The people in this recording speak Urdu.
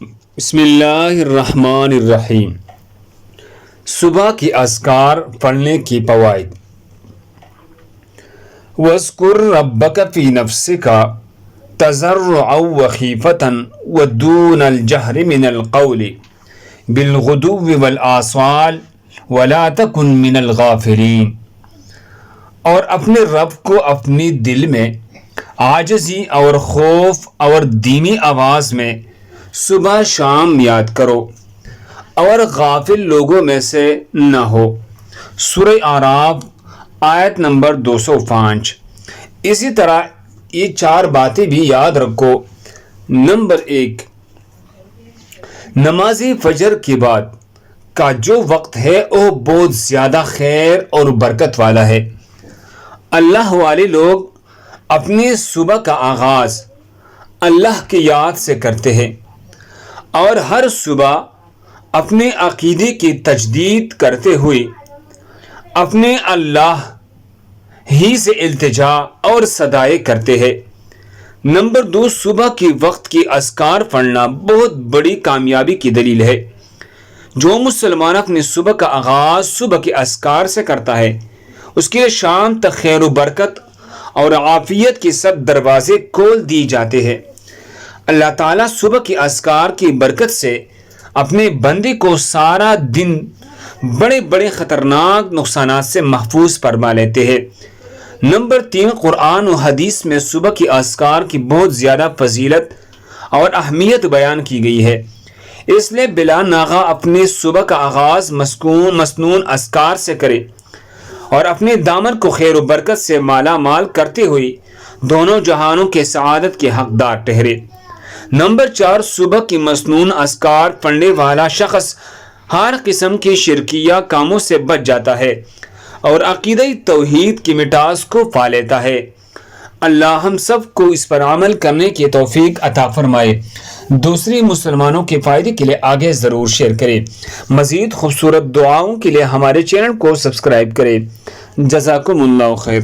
بسم اللہ الرحمن الرحیم۔ صبح کی اذکار پڑھنے کی فوائد۔ وَاذْكُرْ رَبَّكَ فِي نَفْسِكَ تَضَرُّعًا وَخِيفَةً وَدُونَ الْجَهْرِ مِنَ الْقَوْلِ بِالْغُدُوِّ وَالْآصَالِ وَلَا تَكُنْ مِنَ الْغَافِلِينَ۔ اور اپنے رب کو اپنی دل میں عاجزی اور خوف اور دھیمی آواز میں صبح شام یاد کرو اور غافل لوگوں میں سے نہ ہو۔ سورہ اعراف آیت نمبر 205۔ اسی طرح یہ 4 باتیں بھی یاد رکھو۔ نمبر 1، نماز فجر کے بعد کا جو وقت ہے وہ بہت زیادہ خیر اور برکت والا ہے۔ اللہ والے لوگ اپنی صبح کا آغاز اللہ کی یاد سے کرتے ہیں اور ہر صبح اپنے عقیدے کی تجدید کرتے ہوئے اپنے اللہ ہی سے التجا اور صدائے کرتے ہیں۔ نمبر 2، صبح کے وقت کی اذکار پڑھنا بہت بڑی کامیابی کی دلیل ہے۔ جو مسلمان اپنی صبح کا آغاز صبح کے اذکار سے کرتا ہے اس کے لیے شام تک خیر و برکت اور عافیت کے سب دروازے کھول دی جاتے ہیں۔ اللہ تعالیٰ صبح کی اذکار کی برکت سے اپنے بندے کو سارا دن بڑے بڑے خطرناک نقصانات سے محفوظ فرما لیتے ہیں۔ نمبر 3، قرآن و حدیث میں صبح کی اذکار کی بہت زیادہ فضیلت اور اہمیت بیان کی گئی ہے۔ اس لیے بلا ناغہ اپنے صبح کا آغاز مسنون اذکار سے کرے اور اپنے دامن کو خیر و برکت سے مالا مال کرتے ہوئے دونوں جہانوں کے سعادت کے حقدار ٹھہرے۔ نمبر 4، صبح کی مسنون اذکار پڑھنے والا شخص ہر قسم کے شرکیہ کاموں سے بچ جاتا ہے اور عقیدہ توحید کی مٹاس کو پا لیتا ہے۔ اللہ ہم سب کو اس پر عمل کرنے کی توفیق عطا فرمائے۔ دوسری مسلمانوں کے فائدے کے لیے آگے ضرور شیئر کریں۔ مزید خوبصورت دعاؤں کے لیے ہمارے چینل کو سبسکرائب کریں۔ جزاکم اللہ خیر۔